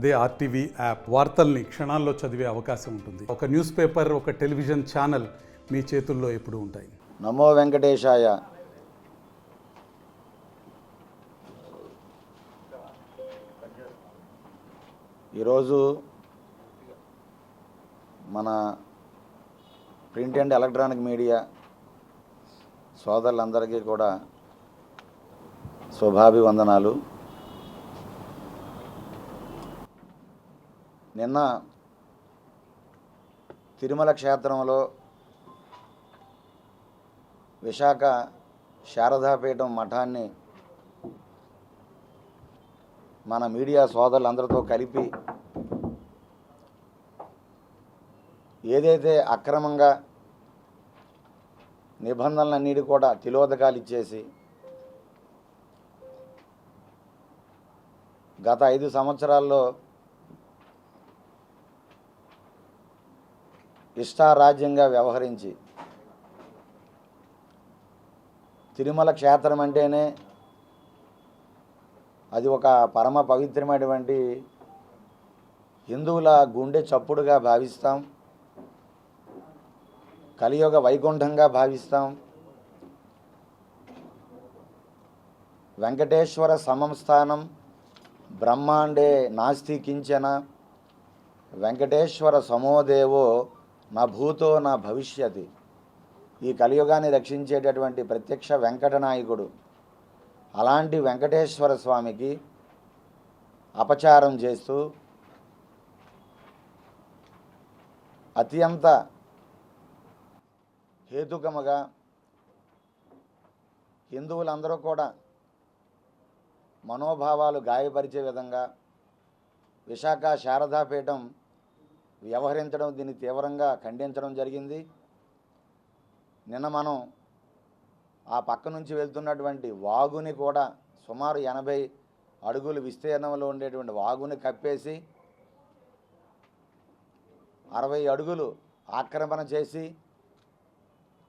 అదే RTV app వార్తల్ని క్షణాల్లో చదివే అవకాశం ఉంటుంది. ఒక న్యూస్ పేపర్, ఒక టెలివిజన్ ఛానల్ మీ చేతుల్లో ఎప్పుడూ ఉంటాయి. నమో వెంకటేశాయ. ఈరోజు మన ప్రింట్ అండ్ ఎలక్ట్రానిక్ మీడియా సోదరులందరికీ కూడా శుభాభివందనాలు. నిన్న తిరుమల క్షేత్రంలో విశాఖ శారదాపీఠం మఠాన్ని మన మీడియా సోదరులందరితో కలిపి ఏదైతే అక్రమంగా నిబంధనలన్నిటి కూడా తిలోదకాలు ఇచ్చేసి గత 5 సంవత్సరాల్లో ఇష్టారాజ్యంగా వ్యవహరించి తిరుమల క్షేత్రం అంటేనే అది ఒక పరమ పవిత్రమైనటువంటి హిందువుల గుండె చప్పుడుగా భావిస్తాం, కలియుగ వైకుంఠంగా భావిస్తాం. వెంకటేశ్వర సమం స్థానం బ్రహ్మాండే నాస్తి కించన, వెంకటేశ్వర సమోదేవో నా భూతో నా భవిష్యతి. ఈ కలియుగాన్ని రక్షించేటటువంటి ప్రత్యక్ష వెంకటనాయకుడు. అలాంటి వెంకటేశ్వర స్వామికి అపచారం చేస్తూ అత్యంత హేతుకముగా హిందువులందరూ కూడా మనోభావాలు గాయపరిచే విధంగా విశాఖ శారదాపీఠం వ్యవహరించడం, దీన్ని తీవ్రంగా ఖండించడం జరిగింది. నిన్న మనం ఆ పక్క నుంచి వెళ్తున్నటువంటి వాగుని కూడా సుమారు 80 అడుగులు విస్తీర్ణంలో ఉండేటువంటి వాగుని కప్పేసి 60 అడుగులు ఆక్రమణ చేసి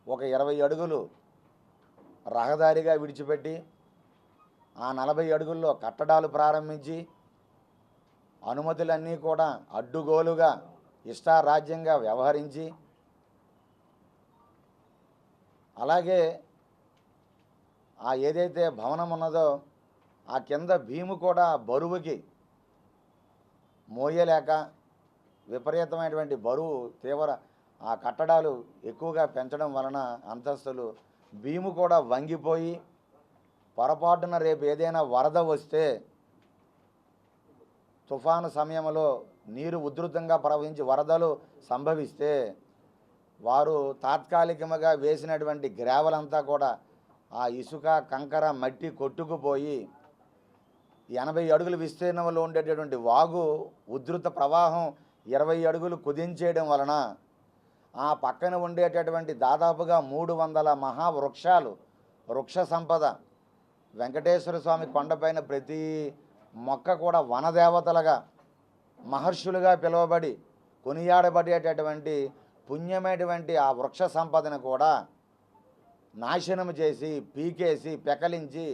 ఒక 20 అడుగులు రహదారిగా విడిచిపెట్టి ఆ 40 అడుగుల్లో కట్టడాలు ప్రారంభించి అనుమతులన్నీ కూడా అడ్డుగోలుగా ఇష్టారాజ్యంగా వ్యవహరించి, అలాగే ఆ ఏదైతే భవనం ఉన్నదో ఆ కింద భీము కూడా బరువుకి మోయలేక విపరీతమైనటువంటి బరువు తీవ్ర ఆ కట్టడాలు ఎక్కువగా పెంచడం వలన అంతస్తులు భీము కూడా వంగిపోయి పొరపాటున రేపు ఏదైనా వరద వస్తే తుఫాను సమయంలో నీరు ఉధృతంగా ప్రవహించి వరదలు సంభవిస్తే వారు తాత్కాలికంగా వేసినటువంటి గ్రావెలంతా కూడా ఆ ఇసుక కంకర మట్టి కొట్టుకుపోయి 80 అడుగుల విస్తీర్ణంలో ఉండేటటువంటి వాగు ఉధృత ప్రవాహం 20 అడుగులు కుదించేయడం వలన ఆ పక్కన ఉండేటటువంటి దాదాపుగా 300 మహావృక్షాలు, వృక్ష సంపద, వెంకటేశ్వర స్వామి కొండపైన ప్రతి మొక్క కూడా వనదేవతలుగా మహర్షులుగా పిలువబడి కొనియాడబడేటటువంటి పుణ్యమైనటువంటి ఆ వృక్ష సంపదను కూడా నాశనం చేసి పీకేసి పెకలించి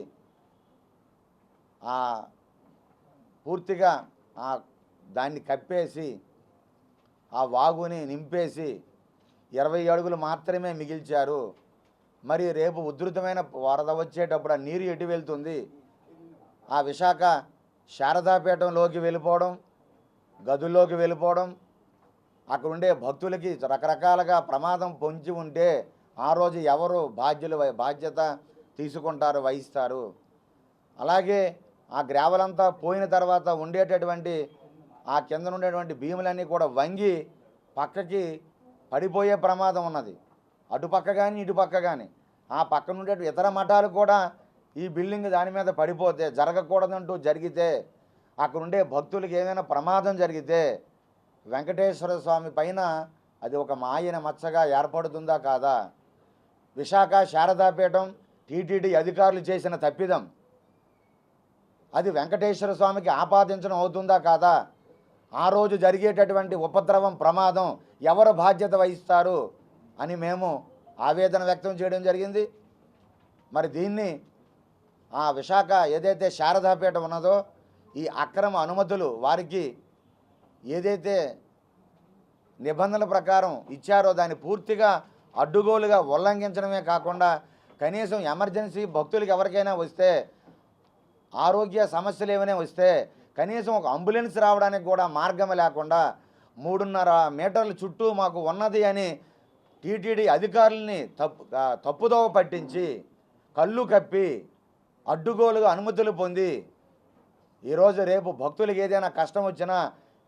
ఆ పూర్తిగా దాన్ని కప్పేసి ఆ వాగుని నింపేసి 20 అడుగులు మాత్రమే మిగిల్చారు. మరి రేపు ఉధృతమైన వరద వచ్చేటప్పుడు ఆ నీరు ఎటు వెళ్తుంది? ఆ విశాఖ శారదాపీఠంలోకి వెళ్ళిపోవడం, గదుల్లోకి వెళ్ళిపోవడం, అక్కడ ఉండే భక్తులకి రకరకాలుగా ప్రమాదం పొంచి ఉంటే ఆ రోజు ఎవరు బాధ్యత తీసుకుంటారు, వహిస్తారు? అలాగే ఆ గ్రావెలంతా పోయిన తర్వాత ఉండేటటువంటి ఆ కింద ఉండేటువంటి భీములన్నీ కూడా వంగి పక్కకి పడిపోయే ప్రమాదం ఉన్నది. అటుపక్క కానీ ఇటుపక్క కానీ ఆ పక్కన ఉండే ఇతర మఠాలు కూడా ఈ బిల్డింగ్ దాని మీద పడిపోతే, జరగకూడదంటూ జరిగితే, అక్కడ ఉండే భక్తులకి ఏమైనా ప్రమాదం జరిగితే వెంకటేశ్వర స్వామి పైన అది ఒక మాయన మచ్చగా ఏర్పడుతుందా కాదా? విశాఖ శారదాపీఠం టీటీడీ అధికారులు చేసిన తప్పిదం అది వెంకటేశ్వర స్వామికి ఆపాదించడం అవుతుందా కాదా? ఆ రోజు జరిగేటటువంటి ఉపద్రవం, ప్రమాదం ఎవరు బాధ్యత వహిస్తారు అని మేము ఆవేదన వ్యక్తం చేయడం జరిగింది. మరి దీన్ని ఆ విశాఖ ఏదైతే శారదాపీఠం ఉన్నదో ఈ అక్రమ అనుమతులు వారికి ఏదైతే నిబంధనల ప్రకారం ఇచ్చారో దాన్ని పూర్తిగా అడ్డుగోలుగా ఉల్లంఘించడమే కాకుండా కనీసం ఎమర్జెన్సీ భక్తులకు ఎవరికైనా వస్తే ఆరోగ్య సమస్యలు ఏమైనా వస్తే కనీసం ఒక అంబులెన్స్ రావడానికి కూడా మార్గం లేకుండా 3.5 మీటర్ల చుట్టూ మాకు ఉన్నది అని టీటీడీ అధికారులని తప్పుదోవ పట్టించి కళ్ళు కప్పి అడ్డుగోలుగా అనుమతులు పొంది ఈరోజు రేపు భక్తులకు ఏదైనా కష్టం వచ్చినా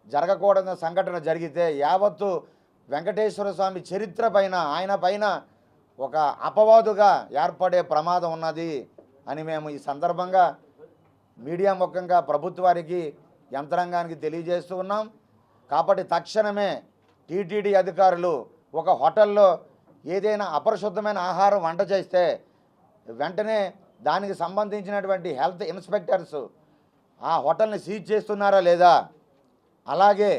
జరగకూడని సంఘటన జరిగితే యావత్తు వెంకటేశ్వర స్వామి చరిత్ర పైన ఆయన పైన ఒక అపవాదుగా ఏర్పడే ప్రమాదం ఉన్నది అని మేము ఈ సందర్భంగా మీడియా ముఖంగా ప్రభుత్వానికి యంత్రాంగానికి తెలియజేస్తూ ఉన్నాం. కాబట్టి తక్షణమే టీటీడీ అధికారులు ఒక హోటల్లో ఏదైనా అపరిశుద్ధమైన ఆహారం వంట చేస్తే వెంటనే దానికి సంబంధించినటువంటి హెల్త్ ఇన్స్పెక్టర్స్ ఆ హోటల్ని సీజ్ చేస్తున్నారా లేదా, అలాగే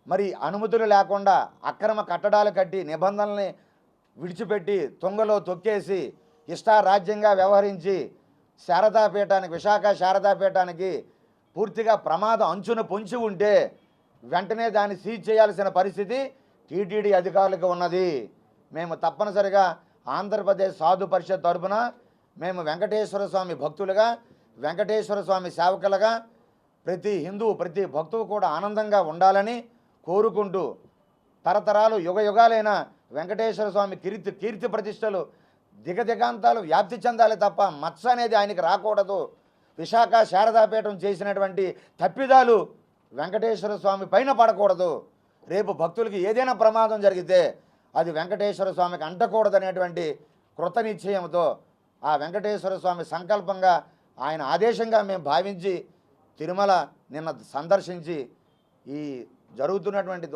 మరి అనుమతులు లేకుండా అక్రమ కట్టడాలు కట్టి నిబంధనల్ని విడిచిపెట్టి తుంగలో తొక్కేసి ఇష్టారాజ్యంగా వ్యవహరించి శారదాపీఠానికి విశాఖ శారదాపీఠానికి పూర్తిగా ప్రమాదం అంచున పొంచి ఉంటే వెంటనే దాన్ని సీజ్ చేయాల్సిన పరిస్థితి టీటీడీ అధికారులకు ఉన్నది. మేము తప్పనిసరిగా ఆంధ్రప్రదేశ్ సాధు పరిషత్ తరపున మేము వెంకటేశ్వర స్వామి భక్తులుగా వెంకటేశ్వర స్వామి సేవకులుగా ప్రతి హిందువు ప్రతి భక్తువు కూడా ఆనందంగా ఉండాలని కోరుకుంటూ తరతరాలు యుగయుగాలైన వెంకటేశ్వర స్వామి కీర్తి ప్రతిష్టలు దిగదిగాంతాలు వ్యాప్తి చెందాలి తప్ప మచ్చ అనేది ఆయనకి రాకూడదు. విశాఖ శారదాపీఠం చేసినటువంటి తప్పిదాలు వెంకటేశ్వర స్వామి పైన పడకూడదు. రేపు భక్తులకి ఏదైనా ప్రమాదం జరిగితే అది వెంకటేశ్వర స్వామికి అంటకూడదనేటువంటి కృత నిశ్చయంతో ఆ వెంకటేశ్వర స్వామి సంకల్పంగా ఆయన ఆదేశంగా మేము భావించి తిరుమల నిన్న సందర్శించి ఈ జరుగుతున్నటువంటి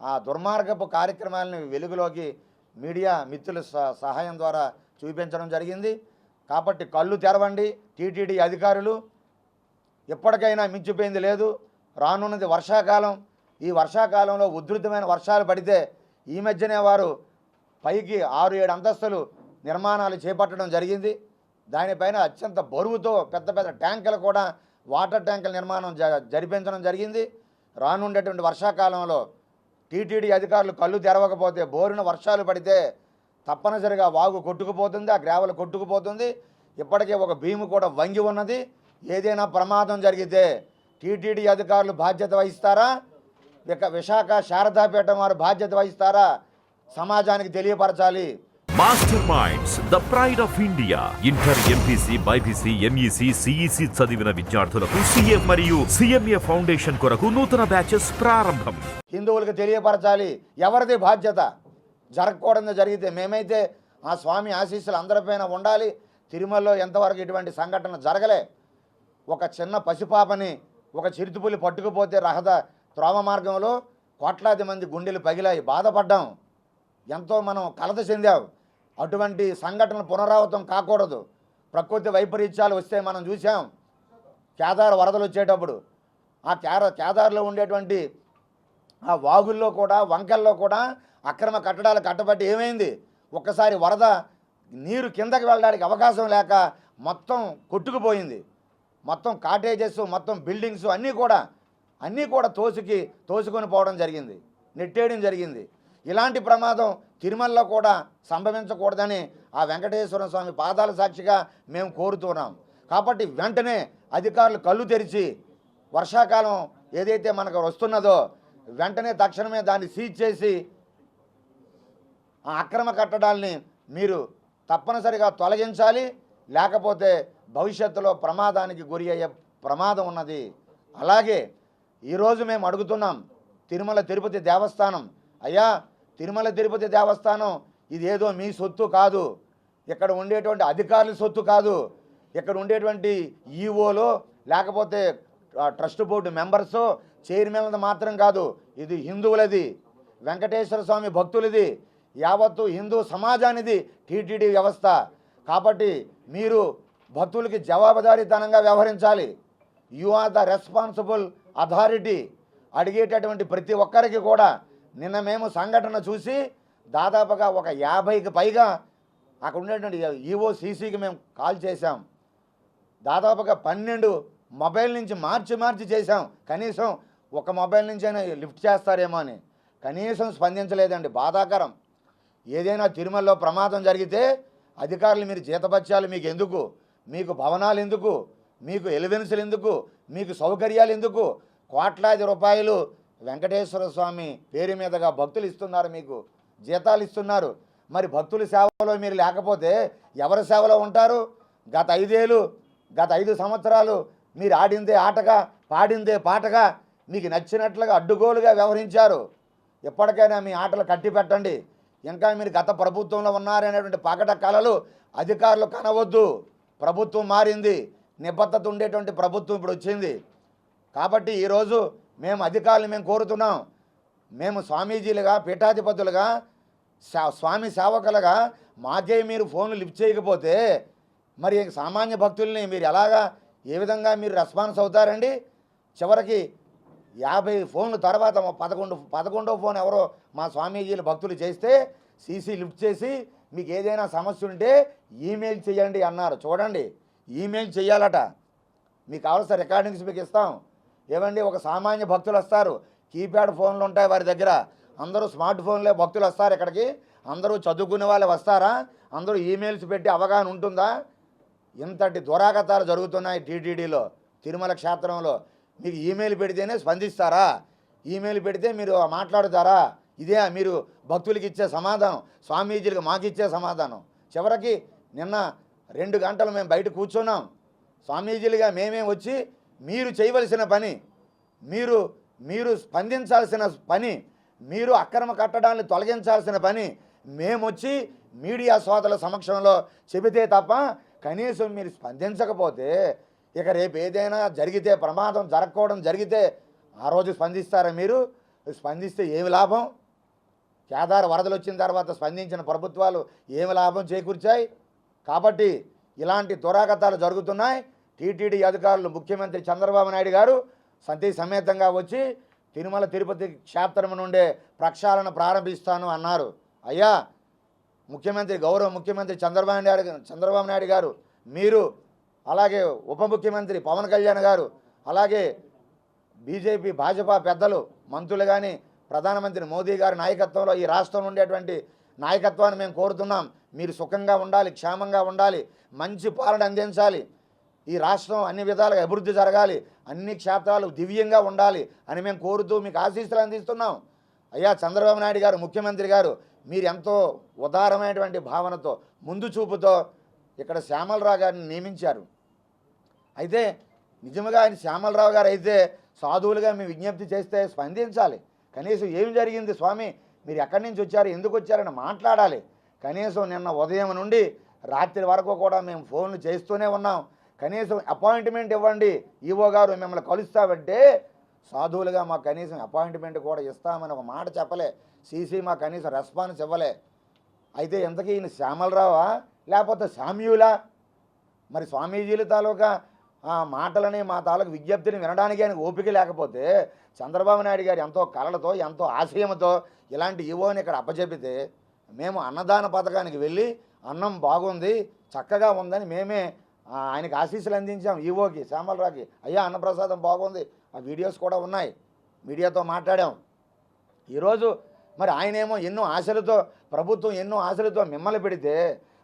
ఆ దుర్మార్గపు కార్యక్రమాలను వెలుగులోకి మీడియా మిత్రుల సహాయం ద్వారా చూపించడం జరిగింది. కాబట్టి కళ్ళు తెరవండి టీటీడీ అధికారులు. ఎప్పటికైనా మించిపోయింది లేదు. రానున్నది వర్షాకాలం. ఈ వర్షాకాలంలో ఉధృతమైన వర్షాలు పడితే ఈ మధ్యనే వారు పైకి 6-7 అంతస్తులు నిర్మాణాలు చేపట్టడం జరిగింది. దానిపైన అత్యంత బరువుతో పెద్ద పెద్ద ట్యాంకులు కూడా వాటర్ ట్యాంకుల నిర్మాణం జరిపించడం జరిగింది. రానుండేటువంటి వర్షాకాలంలో టీటీడీ అధికారులు కళ్ళు తెరవకపోతే బోరున వర్షాలు పడితే తప్పనిసరిగా వాగు కొట్టుకుపోతుంది, ఆ గ్రావెల్ కొట్టుకుపోతుంది. ఇప్పటికే ఒక భీము కూడా వంగి ఉన్నది. ఏదైనా ప్రమాదం జరిగితే టీటీడీ అధికారులు బాధ్యత వహిస్తారా, విశాఖ శారదాపీఠం వారు బాధ్యత వహిస్తారా, సమాజానికి తెలియపరచాలి. Master minds the pride of India. Inter, MPC, BiPC, MEC, CEC చదివిన విద్యార్థులకు సీఏ మరియు సిఎంఏ ఫౌండేషన్ కొరకు నూతన బ్యాచెస్ ప్రారంభం. హిందువులకు తెలియపరచాలి ఎవరిది బాధ్యత. జరగకూడదు జరిగితే మేమైతే ఆ స్వామి ఆశీస్సులు అందరిపైన ఉండాలి. తిరుమలలో ఎంతవరకు ఇటువంటి సంఘటన జరగలే. ఒక చిన్న పసిపాపని ఒక చిరుతుపులి పట్టుకుపోతే త్రోవ మార్గంలో కోట్లాది మంది గుండెలు పగిలాయి, బాధపడ్డాం, ఎంతో మనం కలత చెందాం. అటువంటి సంఘటనలు పునరావృతం కాకూడదు. ప్రకృతి వైపరీత్యాలు వస్తే మనం చూసాం. కేదార్ వరదలు వచ్చేటప్పుడు ఆ కేదార్లో ఉండేటువంటి ఆ వాగుల్లో కూడా వంకల్లో కూడా అక్రమ కట్టడాలు కట్టబట్టి ఏమైంది, ఒక్కసారి వరద నీరు కిందకి వెళ్ళడానికి అవకాశం లేక మొత్తం కొట్టుకుపోయింది. మొత్తం కాటేజెస్, మొత్తం బిల్డింగ్స్ అన్నీ కూడా తోసుకొని పోవడం జరిగింది, నెట్టేయడం జరిగింది. ఇలాంటి ప్రమాదం తిరుమలలో కూడా సంభవించకూడదని ఆ వెంకటేశ్వర స్వామి పాదాల సాక్షిగా మేము కోరుతున్నాం. కాబట్టి వెంటనే అధికారులు కళ్ళు తెరిచి వర్షాకాలం ఏదైతే మనకు వస్తున్నదో వెంటనే తక్షణమే దాన్ని సీజ్ చేసి ఆ అక్రమ కట్టడాల్ని మీరు తప్పనిసరిగా తొలగించాలి. లేకపోతే భవిష్యత్తులో ప్రమాదానికి గురి అయ్యే ప్రమాదం ఉన్నది. అలాగే ఈరోజు మేము అడుగుతున్నాం తిరుమల తిరుపతి దేవస్థానం, అయ్యా తిరుమల తిరుపతి దేవస్థానం ఇది ఏదో మీ సొత్తు కాదు, ఇక్కడ ఉండేటువంటి అధికారుల సొత్తు కాదు, ఇక్కడ ఉండేటువంటి ఈఓలో లేకపోతే ట్రస్ట్ బోర్డు మెంబర్స్ చైర్మన్లది మాత్రం కాదు, ఇది హిందువులది, వెంకటేశ్వర స్వామి భక్తులది, యావత్తు హిందూ సమాజానిది టీటీడీ వ్యవస్థ. కాబట్టి మీరు భక్తులకి జవాబుదారీతనంగా వ్యవహరించాలి. You are the responsible authority. అడిగేటటువంటి ప్రతి ఒక్కరికి కూడా నిన్న మేము సంఘటన చూసి దాదాపుగా ఒక 50కి పైగా అక్కడ ఉండేటువంటి ఈఓ సీసీకి మేము కాల్ చేశాం. దాదాపుగా 12 మొబైల్ నుంచి మార్చి చేశాం. కనీసం ఒక మొబైల్ నుంచి అయినా లిఫ్ట్ చేస్తారేమో అని కనీసం స్పందించలేదండి. బాధాకరం. ఏదైనా తిరుమలలో ప్రమాదం జరిగితే అధికారులు మీరు జీతభత్యాలు మీకు ఎందుకు, మీకు భవనాలు ఎందుకు, మీకు ఎలివెన్సులు ఎందుకు, మీకు సౌకర్యాలు ఎందుకు? కోట్లాది రూపాయలు వెంకటేశ్వర స్వామి పేరు మీదుగా భక్తులు ఇస్తున్నారు, మీకు జీతాలు ఇస్తున్నారు. మరి భక్తుల సేవలో మీరు లేకపోతే ఎవరి సేవలో ఉంటారు? గత 5 ఏళ్ళు, గత 5 సంవత్సరాలు మీరు ఆడిందే ఆటగా, పాడిందే పాటగా, మీకు నచ్చినట్లుగా అడ్డుగోలుగా వ్యవహరించారు. ఎప్పటికైనా మీ ఆటలు కట్టి పెట్టండి. ఇంకా మీరు గత ప్రభుత్వంలో ఉన్నారనేటువంటి పగట కళలు అధికారులు కనవద్దు. ప్రభుత్వం మారింది, నిబద్ధత ఉండేటువంటి ప్రభుత్వం ఇప్పుడు వచ్చింది. కాబట్టి ఈరోజు మేము అధికారులు మేము కోరుతున్నాం, మేము స్వామీజీలుగా, పీఠాధిపతులుగా, స్వామి సేవకులుగా మాకే మీరు ఫోన్లు లిఫ్ట్ చేయకపోతే మరి సామాన్య భక్తుల్ని మీరు ఎలాగా, ఏ విధంగా మీరు రెస్పాన్స్ అవుతారండి? చివరికి 50 ఫోన్లు తర్వాత 11వ ఫోన్ ఎవరో మా స్వామీజీల భక్తులు చేస్తే సీసీ లిఫ్ట్ చేసి మీకు ఏదైనా సమస్య ఉంటే ఈమెయిల్ చేయండి అన్నారు. చూడండి, ఈమెయిల్ చేయాలట. మీకు కావాల్సిన రికార్డింగ్స్ మీకు ఇస్తాం. ఏమండి, ఒక సామాన్య భక్తులు వస్తారు, కీప్యాడ్ ఫోన్లు ఉంటాయి వారి దగ్గర, అందరూ స్మార్ట్ ఫోన్లే భక్తులు వస్తారు ఇక్కడికి. అందరూ చదువుకునే వాళ్ళే వస్తారా? అందరూ ఈమెయిల్స్ పెట్టి అవగాహన ఉంటుందా? ఇంతటి దురాగతాలు జరుగుతున్నాయి టీటీడీలో, తిరుమల క్షేత్రంలో. మీకు ఈమెయిల్ పెడితేనే స్పందిస్తారా? ఈమెయిల్ పెడితే మీరు మాట్లాడుతారా? ఇదే మీరు భక్తులకి ఇచ్చే సమాధానం, స్వామీజీలకు మాకు ఇచ్చే సమాధానం? చివరికి నిన్న 2 గంటలు మేము బయట కూర్చున్నాం. స్వామీజీలుగా మేమే వచ్చి మీరు చేయవలసిన పని, మీరు స్పందించాల్సిన పని, మీరు అక్రమ కట్టడాన్ని తొలగించాల్సిన పని మేమొచ్చి మీడియా సోదరుల సమక్షంలో చెబితే తప్ప కనీసం మీరు స్పందించకపోతే ఇక రేపు ఏదైనా జరిగితే, ప్రమాదం జరగకపోవడం జరిగితే ఆ రోజు స్పందిస్తారా? మీరు స్పందిస్తే ఏమి లాభం? కేదార్ వరదలు వచ్చిన తర్వాత స్పందించిన ప్రభుత్వాలు ఏమి లాభం చేకూర్చాయి? కాబట్టి ఇలాంటి దురాగతాలు జరుగుతున్నాయి. టీటీడీ అధికారులు, ముఖ్యమంత్రి చంద్రబాబు నాయుడు గారు సతీ సమేతంగా వచ్చి తిరుమల తిరుపతి క్షేత్రం నుండే ప్రక్షాళన ప్రారంభిస్తాను అన్నారు. అయ్యా ముఖ్యమంత్రి, గౌరవ ముఖ్యమంత్రి చంద్రబాబు నాయుడు గారు, మీరు, అలాగే ఉప ముఖ్యమంత్రి పవన్ కళ్యాణ్ గారు, అలాగే బీజేపీ భాజపా పెద్దలు, మంత్రులు కానీ, ప్రధానమంత్రి మోదీ గారి నాయకత్వంలో ఈ రాష్ట్రంలో ఉండేటువంటి నాయకత్వాన్ని మేము కోరుతున్నాం. మీరు సుఖంగా ఉండాలి, క్షేమంగా ఉండాలి, మంచి పాలన అందించాలి, ఈ రాష్ట్రం అన్ని విధాలుగా అభివృద్ధి జరగాలి, అన్ని క్షేత్రాలు దివ్యంగా ఉండాలి అని మేము కోరుతూ మీకు ఆశీస్సులు అందిస్తున్నాం. అయ్యా చంద్రబాబు నాయుడు గారు, ముఖ్యమంత్రి గారు, మీరు ఎంతో ఉదారమైనటువంటి భావనతో, ముందు చూపుతో ఇక్కడ శ్యామలరావు గారిని నియమించారు. అయితే నిజంగా ఆయన శ్యామలరావు గారు అయితే సాధువులుగా మేము విజ్ఞప్తి చేస్తే స్పందించాలి. కనీసం ఏం జరిగింది స్వామి, మీరు ఎక్కడి నుంచి వచ్చారు, ఎందుకు వచ్చారని మాట్లాడాలి. కనీసం నిన్న ఉదయం నుండి రాత్రి వరకు కూడా మేము ఫోన్లు చేస్తూనే ఉన్నాం. కనీసం అపాయింట్మెంట్ ఇవ్వండి ఈవో గారు, మిమ్మల్ని కలుస్తామంటే సాధువులుగా మాకు కనీసం అపాయింట్మెంట్ కూడా ఇస్తామని ఒక మాట చెప్పలే. సీసీ మాకు కనీసం రెస్పాన్స్ ఇవ్వలే. అయితే ఇంతకీ ఈయన శ్యామలరావా లేకపోతే శామ్యూలా? మరి స్వామీజీల తాలూకా మాటలని, మా తాలూకు విజ్ఞప్తిని వినడానికి ఆయనకు ఓపిక లేకపోతే చంద్రబాబు నాయుడు గారు ఎంతో కళలతో, ఎంతో ఆశయంతో ఇలాంటి ఈవోని ఇక్కడ అప్పచెపితే మేము అన్నదాన పథకానికి వెళ్ళి అన్నం బాగుంది, చక్కగా ఉందని మేమే ఆయనకి ఆశీస్సులు అందించాం. ఈవోకి, శ్యామలరావుకి, అయ్యా అన్నప్రసాదం బాగుంది, ఆ వీడియోస్ కూడా ఉన్నాయి, మీడియాతో మాట్లాడాం. ఈరోజు మరి ఆయనేమో ఎన్నో ఆశలతో, ప్రభుత్వం ఎన్నో ఆశలతో మిమ్మల్ని పెడితే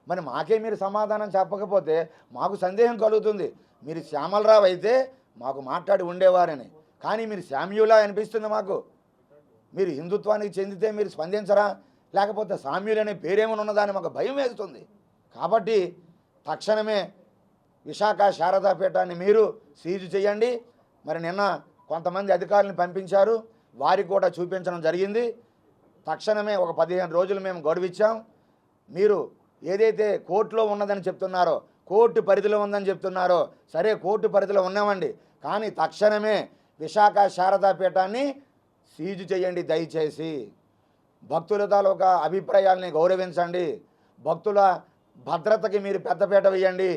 మరి మాకే మీరు సమాధానం చెప్పకపోతే మాకు సందేహం కలుగుతుంది. మీరు శ్యామలరావు అయితే మాకు మాట్లాడి ఉండేవారని, కానీ మీరు శామ్యూలా అనిపిస్తుంది మాకు. మీరు హిందుత్వానికి చెందితే మీరు స్పందించరా, లేకపోతే శామ్యూల్ అనే పేరేమని ఉన్నదాన్ని మాకు భయం వేస్తుంది. కాబట్టి తక్షణమే విశాఖ శారదాపీఠాన్ని మీరు సీజు చేయండి. మరి నిన్న కొంతమంది అధికారులను పంపించారు, వారికి కూడా చూపించడం జరిగింది. తక్షణమే ఒక 15 రోజులు మేము గడువిచ్చాం. మీరు ఏదైతే కోర్టులో ఉన్నదని చెప్తున్నారో, కోర్టు పరిధిలో ఉందని చెప్తున్నారో, సరే కోర్టు పరిధిలో ఉన్నామండి, కానీ తక్షణమే విశాఖ శారదాపీఠాన్ని సీజు చేయండి దయచేసి. భక్తుల తాలూకా అభిప్రాయాలని గౌరవించండి, భక్తుల భద్రతకి మీరు పెద్దపీట వేయండి.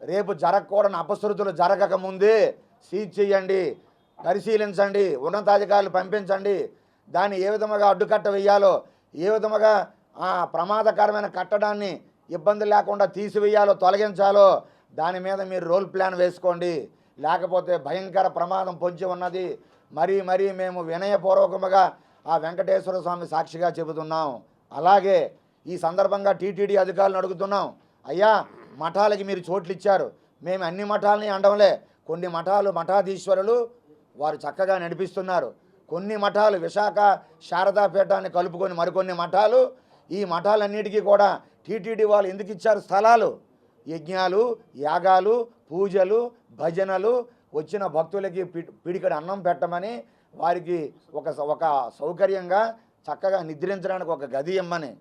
రేపు జరగకూడని అపశృతులు జరగకముందే సీజ్ చేయండి, పరిశీలించండి, ఉన్నతాధికారులు పంపించండి. దాన్ని ఏ విధముగా అడ్డుకట్ట వేయాలో, ఏ విధముగా ప్రమాదకరమైన కట్టడాన్ని ఇబ్బంది లేకుండా తీసివేయాలో, తొలగించాలో దాని మీద మీరు రోల్ ప్లాన్ వేసుకోండి. లేకపోతే భయంకర ప్రమాదం పొంచి ఉన్నది. మరీ మేము వినయపూర్వకముగా ఆ వెంకటేశ్వర స్వామి సాక్షిగా చెబుతున్నాం. అలాగే ఈ సందర్భంగా టీటీడీ అధికారులను అడుగుతున్నాం, అయ్యా మఠాలకి మీరు చోట్లు ఇచ్చారు, మేము అన్ని మఠాలని అనడంలే, కొన్ని మఠాలు మఠాధీశ్వరులు వారు చక్కగా నడిపిస్తున్నారు. కొన్ని మఠాలు విశాఖ శారదాపీఠాన్ని కలుపుకొని మరికొన్ని మఠాలు, ఈ మఠాలన్నిటికీ కూడా టీటీడీ వాళ్ళు ఎందుకు ఇచ్చారు స్థలాలు? యజ్ఞాలు, యాగాలు, పూజలు, భజనలు, వచ్చిన భక్తులకి పిడికడి అన్నం పెట్టమని, వారికి ఒక సౌకర్యంగా చక్కగా నిద్రించడానికి ఒక గది ఇమ్మని,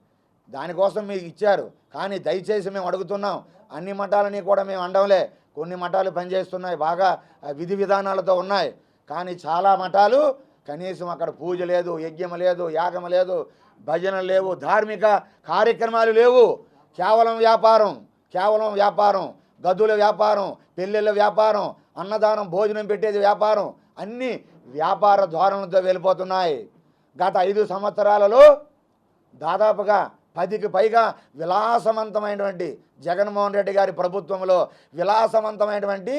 దానికోసం మీకు ఇచ్చారు. కానీ దయచేసి మేము అడుగుతున్నాం, అన్ని మఠాలని కూడా మేము అనడంలే, కొన్ని మఠాలు పనిచేస్తున్నాయి, బాగా విధి విధానాలతో ఉన్నాయి. కానీ చాలా మఠాలు కనీసం అక్కడ పూజ లేదు, యజ్ఞం లేదు, యాగం లేదు, భజనలు లేవు, ధార్మిక కార్యక్రమాలు లేవు. కేవలం వ్యాపారం, గదుల వ్యాపారం, పెళ్ళిళ్ళ వ్యాపారం, అన్నదానం భోజనం పెట్టేది వ్యాపారం, అన్నీ వ్యాపార ధోరణులతో వెళ్ళిపోతున్నాయి. గత 5 సంవత్సరాలలో దాదాపుగా 10కి పైగా విలాసవంతమైనటువంటి జగన్మోహన్ రెడ్డి గారి ప్రభుత్వంలో విలాసవంతమైనటువంటి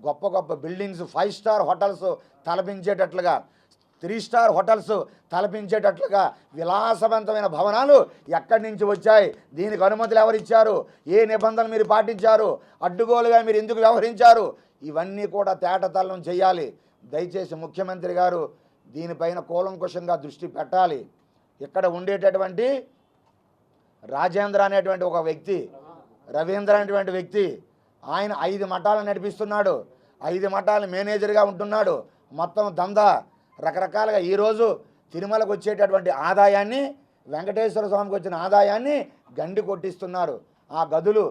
గొప్ప బిల్డింగ్స్, 5 స్టార్ హోటల్స్ తలపించేటట్లుగా, 3 స్టార్ హోటల్స్ తలపించేటట్లుగా విలాసవంతమైన భవనాలు ఎక్కడి నుంచి వచ్చాయి? దీనికి అనుమతులు ఎవరిచ్చారు? ఏ నిబంధనలు మీరు పాటించారు? అడ్డుగోలుగా మీరు ఎందుకు వ్యవహరించారు? ఇవన్నీ కూడా తేటతల్లం చేయాలి. దయచేసి ముఖ్యమంత్రి గారు దీనిపైన కూలంకుషంగా దృష్టి పెట్టాలి. ఇక్కడ ఉండేటటువంటి రాజేంద్ర అనేటువంటి ఒక వ్యక్తి, రవీంద్ర అనేటువంటి వ్యక్తి, ఆయన 5 మఠాలను నడిపిస్తున్నాడు, 5 మఠాల మేనేజర్గా ఉంటున్నాడు. మొత్తం దందా రకరకాలుగా ఈరోజు తిరుమలకు వచ్చేటటువంటి ఆదాయాన్ని, వెంకటేశ్వర స్వామికి వచ్చిన ఆదాయాన్ని గండి కొట్టిస్తున్నారు. ఆ గదులు,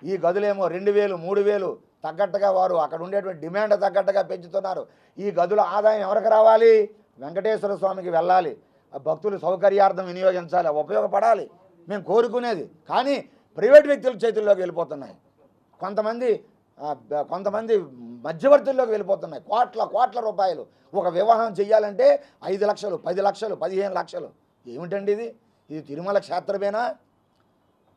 ఈ గదులేమో 2000, 3000 తగ్గట్టుగా వారు అక్కడ ఉండేటువంటి డిమాండ్ తగ్గట్టుగా పెంచుతున్నారు. ఈ గదుల ఆదాయం ఎవరికి రావాలి? వెంకటేశ్వర స్వామికి వెళ్ళాలి, భక్తులు సౌకర్యార్థం వినియోగించాలి, ఉపయోగపడాలి మేము కోరుకునేది. కానీ ప్రైవేట్ వ్యక్తుల చేతుల్లోకి వెళ్ళిపోతున్నాయి, కొంతమంది మధ్యవర్తుల్లోకి వెళ్ళిపోతున్నాయి. కోట్ల రూపాయలు ఒక వివాహం చేయాలంటే 5 లక్షలు, 10 లక్షలు, 15 లక్షలు. ఏమిటండి ఇది తిరుమల క్షేత్రమేనా?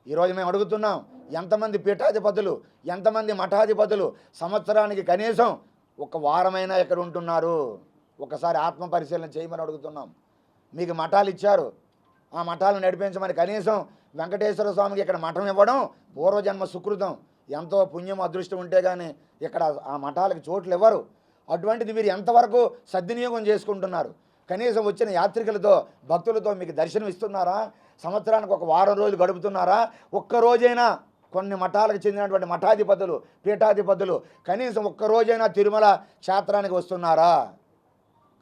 ఈరోజు మేము అడుగుతున్నాం, ఎంతమంది పీఠాధిపతులు, ఎంతమంది మఠాధిపతులు సంవత్సరానికి కనీసం ఒక వారమైనా ఎక్కడ ఉంటున్నారు? ఒకసారి ఆత్మ పరిశీలన చేయమని అడుగుతున్నాం. మీకు మఠాలు ఇచ్చారు, ఆ మఠాలను నడిపించమని కనీసం వెంకటేశ్వర స్వామికి ఇక్కడ మఠం ఇవ్వడం పూర్వజన్మ సుకృతం. ఎంతో పుణ్యం అదృష్టం ఉంటే కానీ ఇక్కడ ఆ మఠాలకు చోట్లు ఇవ్వరు. అటువంటిది మీరు ఎంతవరకు సద్వినియోగం చేసుకుంటున్నారు? కనీసం వచ్చిన యాత్రికులతో, భక్తులతో మీకు దర్శనం ఇస్తున్నారా? సంవత్సరానికి ఒక వారం రోజులు గడుపుతున్నారా? ఒక్కరోజైనా కొన్ని మఠాలకు చెందినటువంటి మఠాధిపతులు, పీఠాధిపతులు కనీసం ఒక్కరోజైనా తిరుమల క్షేత్రానికి వస్తున్నారా?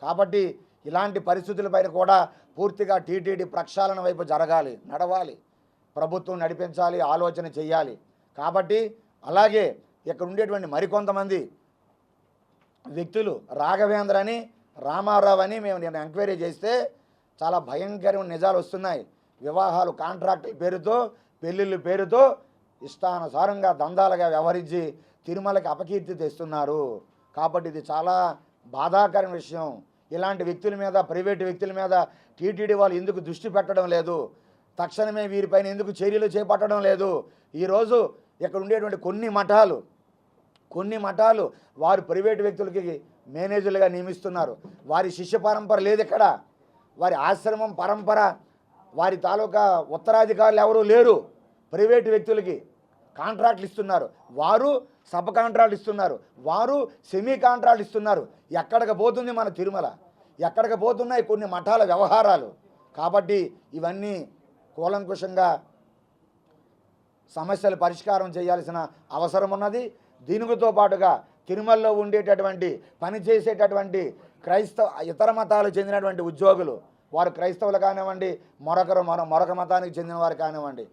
కాబట్టి ఇలాంటి పరిస్థితులపైన కూడా పూర్తిగా టీటీడీ ప్రక్షాళన వైపు జరగాలి, నడవాలి, ప్రభుత్వం నడిపించాలి, ఆలోచన చేయాలి. కాబట్టి అలాగే ఇక్కడ ఉండేటువంటి మరికొంతమంది వ్యక్తులు, రాఘవేంద్ర అని, రామారావు అని నేను ఎంక్వైరీ చేస్తే చాలా భయంకరమైన నిజాలు వస్తున్నాయి. వివాహాలు కాంట్రాక్టుల పేరుతో, పెళ్ళిళ్ళ పేరుతో ఇష్టానుసారంగా దందాలుగా వ్యవహరించి తిరుమలకి అపకీర్తి తెస్తున్నారు. కాబట్టి ఇది చాలా బాధాకరమైన విషయం. ఇలాంటి వ్యక్తుల మీద, ప్రైవేటు వ్యక్తుల మీద టీటీడీ వాళ్ళు ఎందుకు దృష్టి పెట్టడం లేదు? తక్షణమే వీరిపైన ఎందుకు చర్యలు చేపట్టడం లేదు? ఈరోజు ఇక్కడ ఉండేటువంటి కొన్ని మఠాలు వారు ప్రైవేటు వ్యక్తులకి మేనేజర్లుగా నియమిస్తున్నారు. వారి శిష్య పరంపర లేదు ఇక్కడ, వారి ఆశ్రమం పరంపర, వారి తాలూకా ఉత్తరాధికారులు ఎవరూ లేరు. ప్రైవేటు వ్యక్తులకి కాంట్రాక్ట్లు ఇస్తున్నారు, వారు సబ్ కాంట్రాక్ట్లు ఇస్తున్నారు, వారు సెమీ కాంట్రాక్ట్లు ఇస్తున్నారు. ఎక్కడికి పోతుంది మన తిరుమల? ఎక్కడికి పోతున్నాయి కొన్ని మఠాల వ్యవహారాలు? కాబట్టి ఇవన్నీ కూలంకుషంగా సమస్యలు పరిష్కారం చేయాల్సిన అవసరం ఉన్నది. దీనితో పాటుగా తిరుమలలో ఉండేటటువంటి పనిచేసేటటువంటి ఇతర మతాలకు చెందినటువంటి ఉద్యోగులు, వారు క్రైస్తవులు కానివ్వండి, మరొక మతానికి చెందిన వారు కానివ్వండి,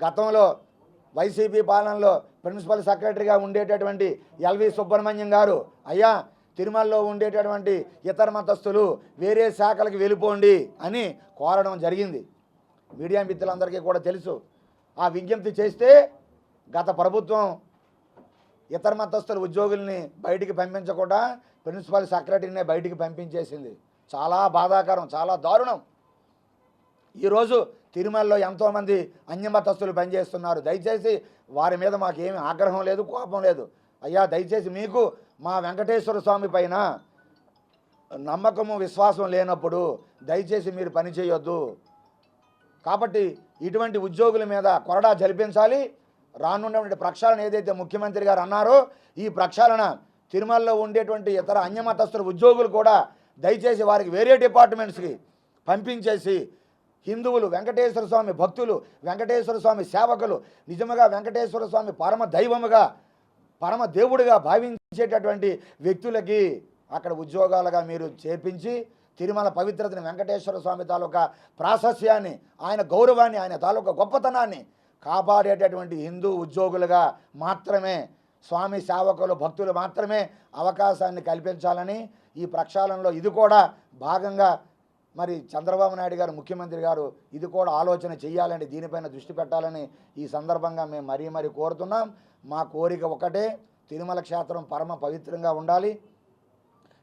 గతంలో వైసీపీ పాలనలో ప్రిన్సిపల్ సెక్రటరీగా ఉండేటటువంటి ఎల్వి సుబ్రహ్మణ్యం గారు, అయ్యా తిరుమలలో ఉండేటటువంటి ఇతర మతస్థులు వేరే శాఖలకు వెళ్ళిపోండి అని కోరడం జరిగింది. మీడియా మిత్రులందరికీ కూడా తెలుసు. ఆ విజ్ఞప్తి చేస్తే గత ప్రభుత్వం ఇతర మతస్థుల ఉద్యోగుల్ని బయటికి పంపించకుండా ప్రిన్సిపల్ సెక్రటరీనే బయటికి పంపించేసింది. చాలా బాధాకరం, చాలా దారుణం. ఈరోజు తిరుమలలో ఎంతోమంది అన్యమతస్థులు పనిచేస్తున్నారు. దయచేసి వారి మీద మాకేమీ ఆగ్రహం లేదు, కోపం లేదు. అయ్యా దయచేసి మీకు మా వెంకటేశ్వర స్వామి పైన నమ్మకము విశ్వాసం లేనప్పుడు దయచేసి మీరు పని చేయొద్దు. కాబట్టి ఇటువంటి ఉద్యోగుల మీద కొరడా జరిపించాలి. రానున్నటువంటి ప్రక్షాళన ఏదైతే ముఖ్యమంత్రి గారు అన్నారో ఈ ప్రక్షాళన తిరుమలలో ఉండేటువంటి ఇతర అన్యమతస్థుల ఉద్యోగులు కూడా దయచేసి వారికి వేరే డిపార్ట్మెంట్స్కి పంపించేసి హిందువులు, వెంకటేశ్వర స్వామి భక్తులు, వెంకటేశ్వర స్వామి సేవకులు, నిజముగా వెంకటేశ్వర స్వామి పరమ దైవముగా, పరమ దేవుడిగా భావించేటటువంటి వ్యక్తులకి అక్కడ ఉద్యోగాలుగా మీరు చేర్పించి తిరుమల పవిత్రతని, వెంకటేశ్వర స్వామి తాలూకా ప్రాశస్యాన్ని, ఆయన గౌరవాన్ని, ఆయన తాలూకా గొప్పతనాన్ని కాపాడేటటువంటి హిందూ ఉద్యోగులుగా మాత్రమే, స్వామి సేవకులు భక్తులు మాత్రమే అవకాశాన్ని కల్పించాలని ఈ ప్రక్షాళనలో ఇది కూడా భాగంగా మరి చంద్రబాబు నాయుడు గారు ముఖ్యమంత్రి గారు ఇది కూడా ఆలోచన చేయాలని, దీనిపైన దృష్టి పెట్టాలని ఈ సందర్భంగా మేము మరీ కోరుతున్నాం. మా కోరిక ఒకటే, తిరుమల క్షేత్రం పరమ పవిత్రంగా ఉండాలి.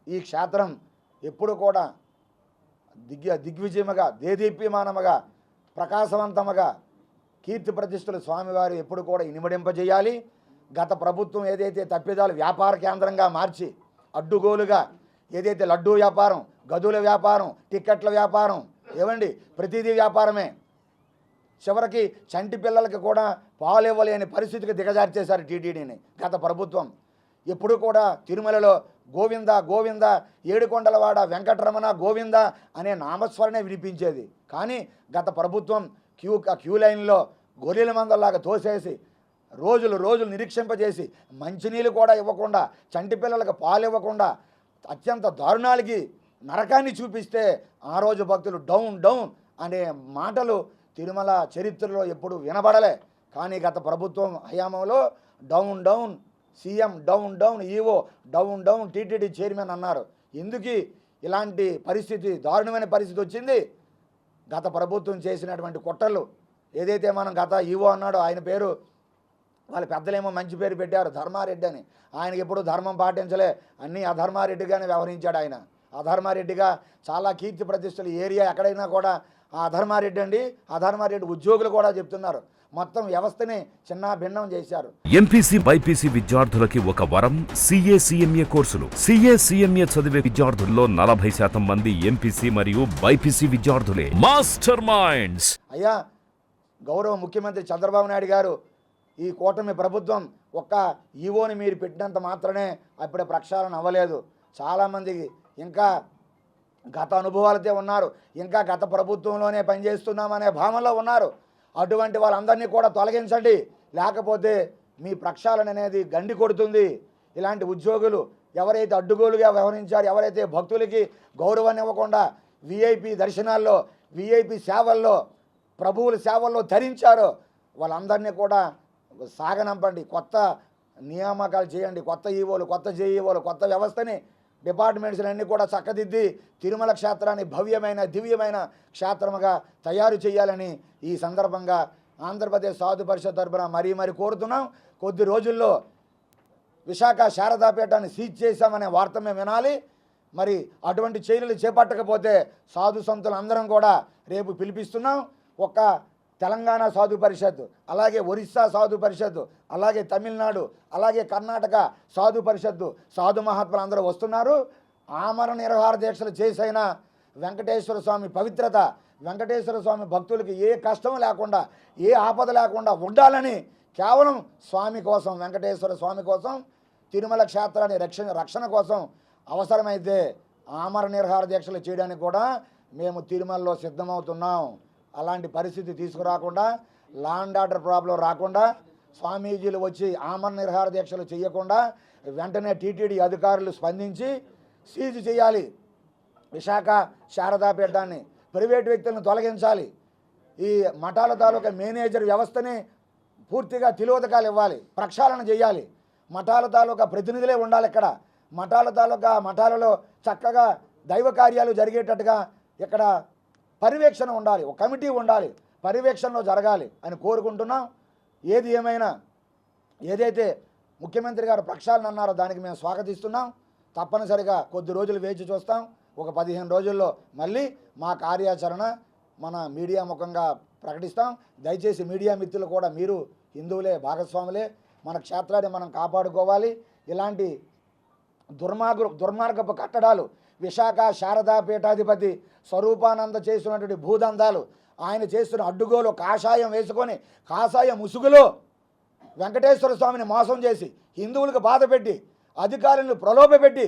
ఈ క్షేత్రం ఎప్పుడు కూడా దిగ్విజయముగా, దేదీప్యమానముగా, ప్రకాశవంతముగా కీర్తి ప్రతిష్టలు స్వామివారు ఎప్పుడు కూడా ఇనుమడింపజేయాలి. గత ప్రభుత్వం ఏదైతే తప్పిదాలు వ్యాపార కేంద్రంగా మార్చి అడ్డుగోలుగా ఏదైతే లడ్డూ వ్యాపారం, గదుల వ్యాపారం, టిక్కెట్ల వ్యాపారం, ఏమండి ప్రతిదీ వ్యాపారమే, చివరికి చంటి పిల్లలకి కూడా పాలు ఇవ్వలేని పరిస్థితికి దిగజార్చేశారు టీటీడీని గత ప్రభుత్వం. ఎప్పుడు కూడా తిరుమలలో గోవింద గోవింద, ఏడుకొండలవాడ వెంకటరమణ గోవింద అనే నామస్మరణే వినిపించేది. కానీ గత ప్రభుత్వం క్యూ లైన్లో గొర్రెల మందలాగా తోసేసి రోజులు నిరీక్షింపజేసి మంచినీళ్ళు కూడా ఇవ్వకుండా, చంటి పిల్లలకు పాలు ఇవ్వకుండా అత్యంత దారుణాలకి నరకాన్ని చూపిస్తే ఆ రోజు భక్తులు డౌన్ అనే మాటలు తిరుమల చరిత్రలో ఎప్పుడు వినబడలే. కానీ గత ప్రభుత్వం హయాంలో down CM down EO down TTD chairman అన్నారు. ఎందుకు ఇలాంటి పరిస్థితి, దారుణమైన పరిస్థితి వచ్చింది? గత ప్రభుత్వం చేసినటువంటి కుట్రలు ఏదైతే మనం గత ఈవో అన్నాడో ఆయన పేరు వాళ్ళ పెద్దలేమో మంచి పేరు పెట్టారు ధర్మారెడ్డి అని. ఆయనకి ఎప్పుడు ధర్మం పాటించలే, అన్నీ అధర్మారెడ్డిగానే వ్యవహరించాడు. ఆయన అధర్మారెడ్డిగా చాలా కీర్తి ప్రతిష్టలు ఏరియా ఎక్కడైనా కూడా ఆ అధర్మారెడ్డి ఉద్యోగులు కూడా చెప్తున్నారు. మొత్తం వ్యవస్థని చిన్న భిన్నం చేశారు. ఎంపీసీ బైపీసీ విద్యార్థులకి ఒక వరం CA కోర్సులు. CA చదివే విద్యార్థుల్లో 40% మంది ఎంపీసీ మరియు బైపీసీ విద్యార్థులే. Master minds. అయ్యా, గౌరవ ముఖ్యమంత్రి చంద్రబాబు నాయుడు గారు ఈ కూటమి ప్రభుత్వం ఒక్క ఈవోని మీరు పెట్టినంత మాత్రమే అప్పుడే ప్రక్షాళన అవ్వలేదు. చాలామందికి ఇంకా గత అనుభవాలతో ఉన్నారు, ఇంకా గత ప్రభుత్వంలోనే పనిచేస్తున్నామనే భావనలో ఉన్నారు. అటువంటి వాళ్ళందరినీ కూడా తొలగించండి, లేకపోతే మీ ప్రక్షాళన అనేది గండి కొడుతుంది. ఇలాంటి ఉద్యోగులు ఎవరైతే అడ్డుగోలుగా వ్యవహరించారో, ఎవరైతే భక్తులకి గౌరవాన్ని ఇవ్వకుండా VIP దర్శనాల్లో, VIP సేవల్లో, ప్రభువుల సేవల్లో ధరించారో వాళ్ళందరినీ కూడా సాగనంపండి. కొత్త నియామకాలు చేయండి, కొత్త ఈవోలు, కొత్త జేఈఓలు, కొత్త వ్యవస్థని డిపార్ట్మెంట్స్లన్నీ కూడా చక్కదిద్ది తిరుమల క్షేత్రాన్ని భవ్యమైన దివ్యమైన క్షేత్రముగా తయారు చేయాలని ఈ సందర్భంగా ఆంధ్రప్రదేశ్ సాధు పరిషత్ తరపున మరీ కోరుతున్నాం. కొద్ది రోజుల్లో విశాఖ శారదాపీఠాన్ని సీజ్ చేశామనే వార్త మేము వినాలి. మరి అటువంటి చర్యలు చేపట్టకపోతే సాధు సంతులు అందరం కూడా రేపు పిలిపిస్తున్నాం. ఒక తెలంగాణ సాధు పరిషత్, అలాగే ఒరిస్సా సాధు పరిషత్, అలాగే తమిళనాడు, అలాగే కర్ణాటక సాధు పరిషత్తు సాధు మహాత్ములు అందరూ వస్తున్నారు. ఆమరణ నిరాహార దీక్షలు చేసైనా వెంకటేశ్వర స్వామి పవిత్రత, వెంకటేశ్వర స్వామి భక్తులకి ఏ కష్టం లేకుండా, ఏ ఆపద లేకుండా ఉండాలని కేవలం స్వామి కోసం, వెంకటేశ్వర స్వామి కోసం, తిరుమల క్షేత్రాన్ని రక్షణ కోసం అవసరమైతే ఆమరణ నిరాహార దీక్షలు చేయడానికి కూడా మేము తిరుమలలో సిద్ధమవుతున్నాం. అలాంటి పరిస్థితి తీసుకురాకుండా, లాండ్ ఆర్డర్ ప్రాబ్లం రాకుండా, స్వామీజీలు వచ్చి ఆమరణ నిరాహార దీక్షలు చేయకుండా వెంటనే టీటీడీ అధికారులు స్పందించి సీజ్ చేయాలి. విశాఖ శారదాపీఠాన్ని, ప్రైవేట్ వ్యక్తులను తొలగించాలి. ఈ మఠాల తాలూకా మేనేజర్ వ్యవస్థని పూర్తిగా తిలోదకాలు ఇవ్వాలి, ప్రక్షాళన చేయాలి. మఠాల తాలూకా ప్రతినిధులే ఉండాలి. ఇక్కడ మఠాలలో చక్కగా దైవ కార్యాలు జరిగేటట్టుగా ఇక్కడ పర్యవేక్షణ ఉండాలి, ఒక కమిటీ ఉండాలి, పర్యవేక్షణలో జరగాలి అని కోరుకుంటున్నాం. ఏది ఏమైనా ఏదైతే ముఖ్యమంత్రి గారు ప్రక్షాళన అన్నారో దానికి మేము స్వాగతిస్తున్నాం. తప్పనిసరిగా కొద్ది రోజులు వేచి చూస్తాం. ఒక 15 రోజుల్లో మళ్ళీ మా కార్యాచరణ మన మీడియా ముఖంగా ప్రకటిస్తాం. దయచేసి మీడియా మిత్రులు కూడా మీరు హిందువులే, భాగస్వాములే, మన క్షేత్రాన్ని మనం కాపాడుకోవాలి. ఇలాంటి దుర్మార్గపు కట్టడాలు విశాఖ శారదా పీఠాధిపతి స్వరూపానంద చేస్తున్నటువంటి భూదందాలు, ఆయన చేస్తున్న అడ్డుగోలు కాషాయం వేసుకొని కాషాయ ముసుగులో వెంకటేశ్వర స్వామిని మోసం చేసి హిందువులకు బాధ పెట్టి అధికారులను ప్రలోభపెట్టి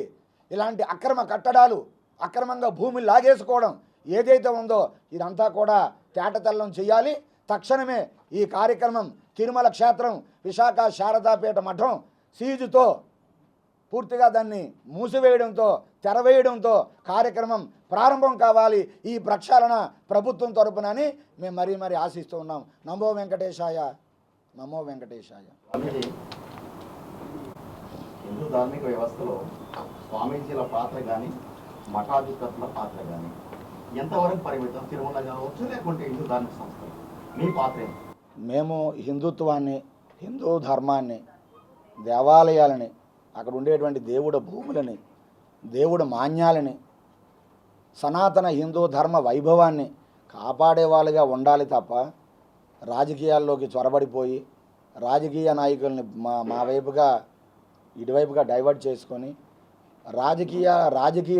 ఇలాంటి అక్రమ కట్టడాలు, అక్రమంగా భూమిని లాగేసుకోవడం ఏదైతే ఉందో ఇదంతా కూడా తేటతెల్లం చేయాలి. తక్షణమే ఈ కార్యక్రమం తిరుమల క్షేత్రం విశాఖ శారదాపీఠ మఠం సీజుతో పూర్తిగా దాన్ని మూసివేయడంతో తెరవేయడంతో కార్యక్రమం ప్రారంభం కావాలి ఈ ప్రక్షాళన ప్రభుత్వం తరపునని మేము మరీ ఆశిస్తూ ఉన్నాం. నమో వెంకటేశాయ, నమో వెంకటేశాయ. హిందూ ధార్మిక వ్యవస్థలో స్వామీజీల పాత్ర కానీ మఠాధిపతుల పాత్ర కానీ ఎంతవరకు పరిమితం? తిరుమల కావచ్చు, లేకుంటే హిందూ ధార్మిక సంస్థలు, మీ పాత్ర ఏంటి? మేము హిందుత్వాన్ని, హిందూ ధర్మాన్ని, దేవాలయాలని, అక్కడ ఉండేటువంటి దేవుడు భూములని, దేవుడు మాన్యాలని, సనాతన హిందూ ధర్మ వైభవాన్ని కాపాడే వాళ్ళుగా ఉండాలి తప్ప రాజకీయాల్లోకి చొరబడిపోయి రాజకీయ నాయకుల్ని మా వైపుగా ఇటువైపుగా డైవర్ట్ చేసుకొని రాజకీయ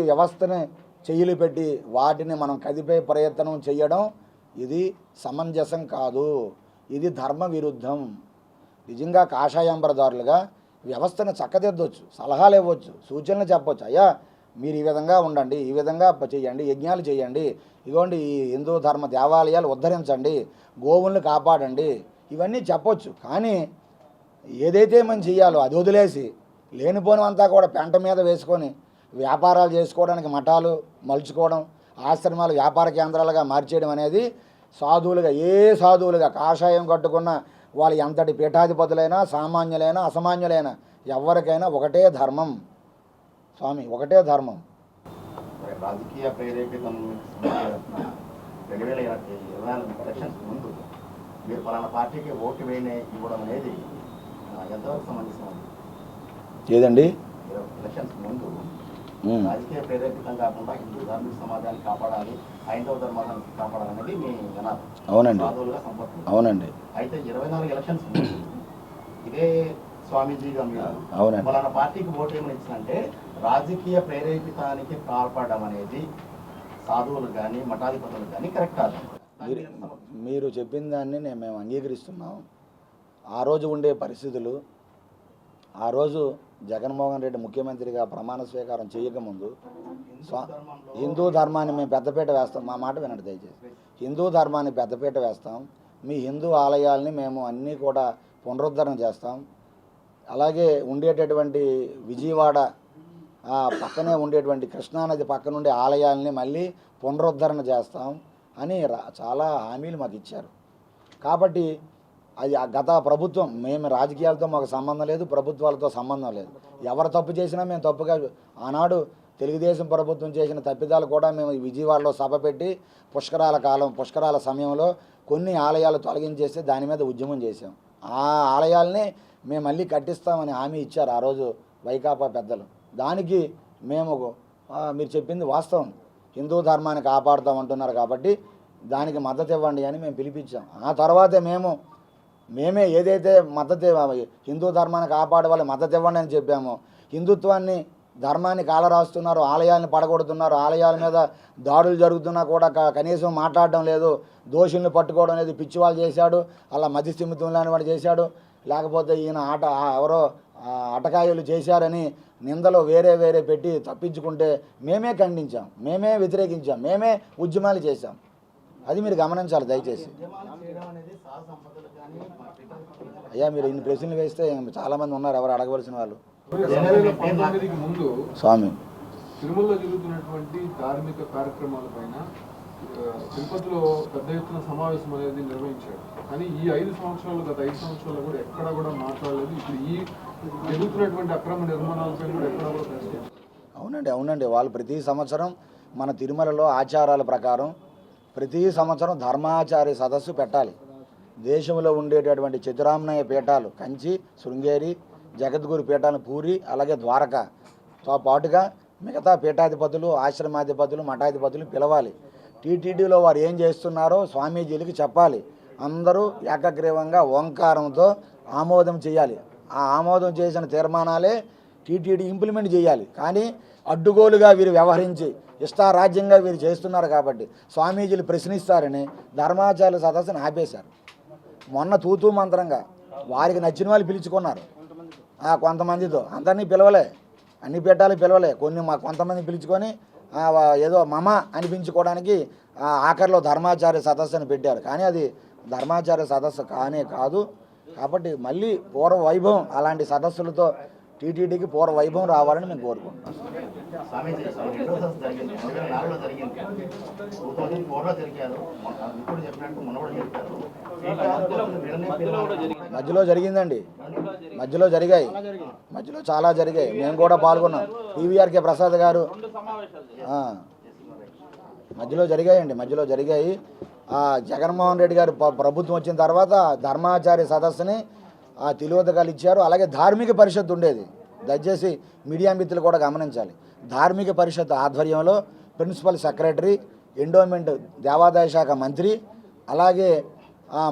వ్యవస్థని చెయ్యిలు పెట్టి వాటిని మనం కదిపే ప్రయత్నం చేయడం ఇది సమంజసం కాదు. ఇది ధర్మ విరుద్ధం. నిజంగా కాషాయాంబరదారులుగా వ్యవస్థను చక్కదిద్దొచ్చు, సలహాలు ఇవ్వచ్చు, సూచనలు చెప్పవచ్చు. అయ్యా మీరు ఈ విధంగా ఉండండి, ఈ విధంగా చేయండి, యజ్ఞాలు చేయండి, ఇదిగోండి ఈ హిందూ ధర్మ దేవాలయాలు ఉద్ధరించండి, గోవుల్ని కాపాడండి, ఇవన్నీ చెప్పొచ్చు. కానీ ఏదైతే మనం చెయ్యాలో అది వదిలేసి లేనిపోనివంతా కూడా పెంట మీద వేసుకొని వ్యాపారాలు చేసుకోవడానికి మఠాలు మలుచుకోవడం, ఆశ్రమాలు వ్యాపార కేంద్రాలుగా మార్చేయడం అనేది సాధువులుగా కాషాయం కట్టుకున్న వాళ్ళు ఎంతటి పీఠాధిపతులైనా సామాన్యులైనా అసామాన్యులైనా ఎవరికైనా ఒకటే ధర్మం స్వామి, ఒకటే ధర్మం. రాజకీయ ప్రేరేపితం 2024 ఎలక్షన్స్ ముందు మీరు పలానా పార్టీకి ఓటు ఇవ్వడం అనేది ఎంతవరకు సంబంధిస్తుంది? ఏదండి? ఎలక్షన్స్ ముందు రాజకీయ ప్రేరేపితం కాకుండా హిందూ ధార్మిక సమాజాన్ని కాపాడాలి, హైందవ ధర్మాన్ని కాపాడాలనేది మీ నినాదం. అవునండి, అవునండి. అయితే 24 ఎలక్షన్స్ ముందు ఇదే స్వామీజీగా మీరు అవునండి పలానా పార్టీకి ఓటు ఏమని ఇచ్చిందంటే రాజకీయ ప్రేరేపితానికి పాల్పడడం అనేది సాధువులు కానీ మఠాధిపతులు కానీ కరెక్ట్ కాదు. మీరు చెప్పిన దాన్ని మేము అంగీకరిస్తున్నాం. ఆ రోజు ఉండే పరిస్థితులు, ఆ రోజు జగన్మోహన్ రెడ్డి ముఖ్యమంత్రిగా ప్రమాణ స్వీకారం చేయకముందు హిందూ ధర్మాన్ని మేము పెద్దపీట వేస్తాం. మా మాట వినండి దయచేసి. హిందూ ధర్మాన్ని పెద్దపీట వేస్తాం. మీ హిందూ ఆలయాల్ని మేము అన్నీ కూడా పునరుద్ధరణ చేస్తాం. అలాగే ఉండేటటువంటి విజయవాడ పక్కనే ఉండేటువంటి కృష్ణానది పక్కనుండే ఆలయాల్ని మళ్ళీ పునరుద్ధరణ చేస్తాం అని చాలా హామీలు మాకు ఇచ్చారు. కాబట్టి అది గత ప్రభుత్వం, మేము రాజకీయాలతో మాకు సంబంధం లేదు, ప్రభుత్వాలతో సంబంధం లేదు. ఎవరు తప్పు చేసినా మేము తప్పుగా, ఆనాడు తెలుగుదేశం ప్రభుత్వం చేసిన తప్పిదాలు కూడా మేము విజయవాడలో సభ పెట్టి పుష్కరాల సమయంలో కొన్ని ఆలయాలు తొలగించేస్తే దాని మీద ఉద్యమం చేశాం. ఆ ఆలయాల్ని మేము మళ్ళీ కట్టిస్తామని హామీ ఇచ్చారు ఆ రోజు వైకాపా పెద్దలు. దానికి మేము మీరు చెప్పింది వాస్తవం, హిందూ ధర్మాన్ని కాపాడుతామంటున్నారు కాబట్టి దానికి మద్దతు ఇవ్వండి అని మేము పిలిపించాం. ఆ తర్వాతే మేమే ఏదైతే హిందూ ధర్మాన్ని కాపాడే వాళ్ళు మద్దతు ఇవ్వండి అని చెప్పామో, హిందుత్వాన్ని ధర్మాన్ని కాలరాస్తున్నారు, ఆలయాలను పడగొడుతున్నారు, ఆలయాల మీద దాడులు జరుగుతున్నా కూడా కనీసం మాట్లాడడం లేదు, దోషుల్ని పట్టుకోవడం లేదు, పిచ్చివాళ్ళు చేశాడు, అలా మధ్యస్థిమితం లేని వాడు చేశాడు, లేకపోతే ఈయన ఎవరో అటకాయులు చేశారని నిందలు వేరే పెట్టి తప్పించుకుంటే మేమే ఖండించాం, మేమే వ్యతిరేకించాం, మేమే ఉద్యమాలు చేశాం. అది మీరు గమనించాలి దయచేసి. అయ్యా మీరు ఇన్ని ప్రశ్నలు వేస్తే చాలామంది ఉన్నారు ఎవరు అడగవలసిన వాళ్ళు. 2019కి ముందు స్వామి తిరుమలలో జరుగుతున్నటువంటి ధార్మిక కార్యక్రమాలపైన తిరుపతిలో పెద్ద ఎత్తున సమావేశం అనేది నిర్వహించాడు. కానీ ఈ 5 సంవత్సరాలు, గత 5 సంవత్సరాలు కూడా ఎక్కడా కూడా మాట్లాడలేదు. ఇప్పుడు ఈ జరుగుతున్నటువంటి అక్రమ నిర్మాణాలపై కూడా ఎక్కడా కూడా ప్రశ్నించారు. అవునండి వాళ్ళు ప్రతి సంవత్సరం మన తిరుమలలో ఆచారాల ప్రకారం ప్రతి సంవత్సరం ధర్మాచార్య సదస్సు పెట్టాలి. దేశంలో ఉండేటటువంటి చతురామ్నాయ పీఠాలు కంచి, శృంగేరి, జగద్గురు పీఠాలు పూరి, అలాగే ద్వారకతో పాటుగా మిగతా పీఠాధిపతులు, ఆశ్రమాధిపతులు, మఠాధిపతులు పిలవాలి. టీటీడీలో వారు ఏం చేస్తున్నారో స్వామీజీలకి చెప్పాలి. అందరూ ఏకగ్రీవంగా ఓంకారంతో ఆమోదం చేయాలి. ఆ ఆమోదం చేసిన తీర్మానాలే టీటీడీ ఇంప్లిమెంట్ చేయాలి. కానీ అడ్డుగోలుగా వీరు వ్యవహరించి ఇష్టారాజ్యంగా వీరు చేస్తున్నారు కాబట్టి స్వామీజీలు ప్రశ్నిస్తారని ధర్మాచార్య సదస్సును ఆపేశారు. మొన్న తూతూ మంత్రంగా వారికి నచ్చిన వాళ్ళు పిలుచుకున్నారు. కొంతమందితో అందరినీ పిలవలే, అన్ని పెట్టాలి పిలవలే, కొంతమంది పిలుచుకొని ఏదో మమ అనిపించుకోవడానికి ఆఖరిలో ధర్మాచార్య సదస్సుని పెట్టారు. కానీ అది ధర్మాచార్య సదస్సు కానే కాదు. కాబట్టి మళ్ళీ పూర్వ వైభవం అలాంటి సదస్సులతో టీటీడీకి పూర్వ వైభవం రావాలని మేము కోరుకుంటున్నాం. స్వామీజీ 2వ సదస్సు జరిగింది, 2004లో జరిగింది, 2004లో జరిగారు, ఇప్పుడు చెప్పినట్టు మొన్న కూడా జరిగారు. మధ్యలో జరిగిందండి, మధ్యలో చాలా జరిగాయి. మేము కూడా పాల్గొన్నాం. టీవీఆర్కే ప్రసాద్ గారు మధ్యలో జరిగాయి. జగన్మోహన్ రెడ్డి గారు ప్రభుత్వం వచ్చిన తర్వాత ధర్మాచార్య సదస్సుని తిలోదకాలు ఇచ్చారు. అలాగే ధార్మిక పరిషత్ ఉండేది, దయచేసి మీడియా మిత్రులు కూడా గమనించాలి. ధార్మిక పరిషత్ ఆధ్వర్యంలో ప్రిన్సిపల్ సెక్రటరీ, ఎండోమెంట్ దేవాదాయ శాఖ మంత్రి, అలాగే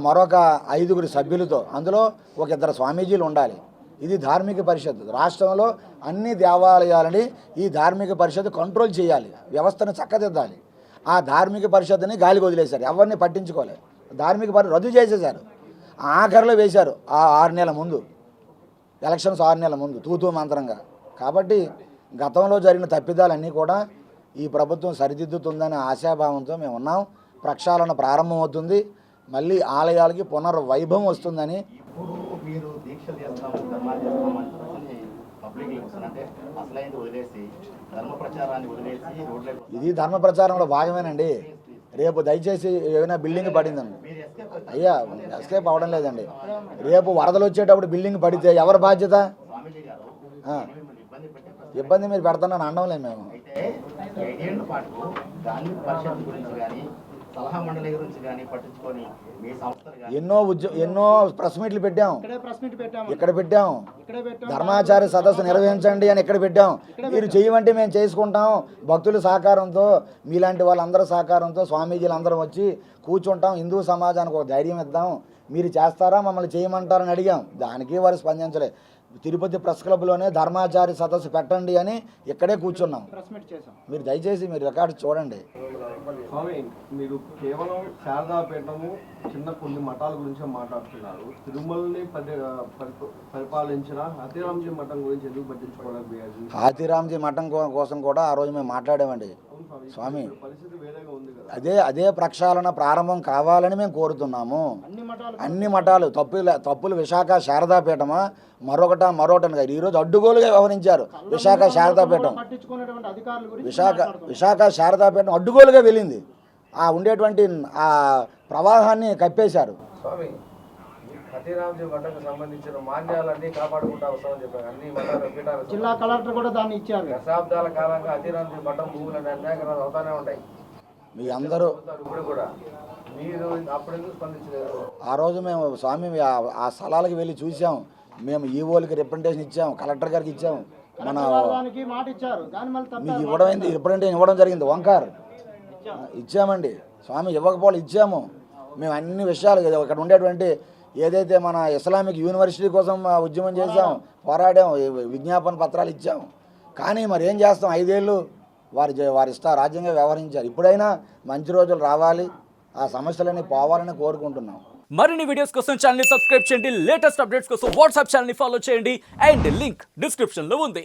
మరొక 5 సభ్యులతో, అందులో ఒక 2 స్వామీజీలు ఉండాలి. ఇది ధార్మిక పరిషత్. రాష్ట్రంలో అన్ని దేవాలయాలని ఈ ధార్మిక పరిషత్ కంట్రోల్ చేయాలి, వ్యవస్థను చక్కదిద్దాలి. ఆ ధార్మిక పరిషత్తుని గాలికి వదిలేశారు, ఎవరిని పట్టించుకోలేదు. ధార్మిక పరిషత్ రద్దు చేసేశారు. ఆఖరిలో వేశారు ఆ 6 నెలల ముందు, ఎలక్షన్స్ 6 నెలల ముందు తూతూ మంత్రంగా. కాబట్టి గతంలో జరిగిన తప్పిదాలన్నీ కూడా ఈ ప్రభుత్వం సరిదిద్దుతుందనే ఆశాభావంతో మేము ఉన్నాం. ప్రక్షాళన ప్రారంభమవుతుంది, మళ్ళీ ఆలయాలకి పునర్వైభవం వస్తుందని. ఇప్పుడు మీరు దీక్షలు చేస్తాము, ధర్మాలు చేస్తామంటే పబ్లిక్ అంటే అసలైంది వదిలేసి ధర్మ ప్రచారాన్ని వదిలేసి రోడ్లకు ఇది ధర్మ ప్రచారంలో భాగమేనండి. రేపు దయచేసి ఏమైనా బిల్డింగ్ పడిందండి, అయ్యా ఎస్కేప్ అవడం లేదండి. రేపు వరదలు వచ్చేటప్పుడు బిల్డింగ్ పడితే ఎవరి బాధ్యత? ఇబ్బంది మీరు పెడుతున్నాను అనడం లేదు మేము. ఎన్నో ప్రెస్ మీట్లు పెట్టాం, ఇక్కడ పెట్టాం. ధర్మాచార్య సదస్సు నిర్వహించండి అని ఇక్కడ పెట్టాం. మీరు చేయమంటే మేము చేసుకుంటాం. భక్తుల సహకారంతో, మీలాంటి వాళ్ళందరూ సహకారంతో స్వామీజీలు అందరం వచ్చి కూర్చుంటాం. హిందూ సమాజానికి ఒక ధైర్యం ఇద్దాం, మీరు చేస్తారా మమ్మల్ని చేయమంటారని అడిగాం. దానికి వారు స్పందించలే. తిరుపతి ప్రెస్ క్లబ్లోనే ధర్మాచార్య సదస్సు పెట్టండి అని ఇక్కడే కూర్చున్నాం. మీరు దయచేసి మీరు రికార్డు చూడండి. స్వామి, మీరు కేవలం శారదాపీఠము చిన్న కొన్ని మఠాల గురించి మాట్లాడుతున్నారు. తిరుమలని పరిపాలించిన హాతీరాంజీ మఠం గురించి ఎందుకు పట్టించుకోవడానికి? హాతీరాంజీ మఠం కోసం కూడా ఆ రోజు మేము మాట్లాడామండి స్వామి. పరిస్థితి వేరేగా ఉంది కదా. అదే ప్రక్షాళన ప్రారంభం కావాలని మేము కోరుతున్నాము. అన్ని మఠాలు తప్పులు విశాఖ శారదాపీఠమా మరొకటని కాదు. ఈరోజు అడ్డుగోలుగా వ్యవహరించారు విశాఖ శారదాపీఠం. విశాఖ శారదాపీఠం అడ్డుగోలుగా వెళ్ళింది. ఉండేటువంటి ఆ ప్రవాహాన్ని కప్పేశారు. స్వామి, హాతీరాంజీ మఠంకు సంబంధించిన మాన్యాలన్నీ కాపాడుకుంటా వస్తామని చెప్పారు. అన్ని మఠాలు పీఠాలు జిల్లా కలెక్టర్ కూడా దాన్ని ఇచ్చారు. దశాబ్దాల కాలంగా హాతీరాంజీ మఠం భూములు అన్యాయకరాలు అవుతానే ఉంటాయి. మీ అందరూ ఇప్పుడు కూడా మీరు అప్పుడు ఎందుకు స్పందించలేదు? ఆ రోజు మేము స్వామి ఆ స్థలాలకు వెళ్ళి చూసాం. మేము ఈవోలకి రిప్రజెంటేషన్ ఇచ్చాం, కలెక్టర్ గారికి ఇచ్చాం. మన మీకు రిప్రజెంటేషన్ ఇవ్వడం జరిగింది. ఓంకార్ ఇచ్చామండి స్వామి, ఇవ్వకపోవడం ఇచ్చాము. మేము అన్ని విషయాలు ఇక్కడ ఉండేటువంటి ఏదైతే మన ఇస్లామిక్ యూనివర్సిటీ కోసం ఉద్యమం చేసాం, పోరాడాం, విజ్ఞాపన పత్రాలు ఇచ్చాం. కానీ మరి ఏం చేస్తాం? 5 ఏళ్ళు వారి రాజ్యంగా వ్యవహరించారు. ఇప్పుడైనా మంచి రోజులు రావాలి, ఆ సమస్యలన్నీ పోవాలని కోరుకుంటున్నాం. మరిన్ని వీడియోస్ కోసం ఛానల్ ని సబ్స్క్రైబ్ చేయండి. లేటెస్ట్ అప్డేట్స్ కోసం వాట్సాప్ ఛానల్ ని ఫాలో చేయండి. అండ్ లింక్ డిస్క్రిప్షన్ లో ఉంది.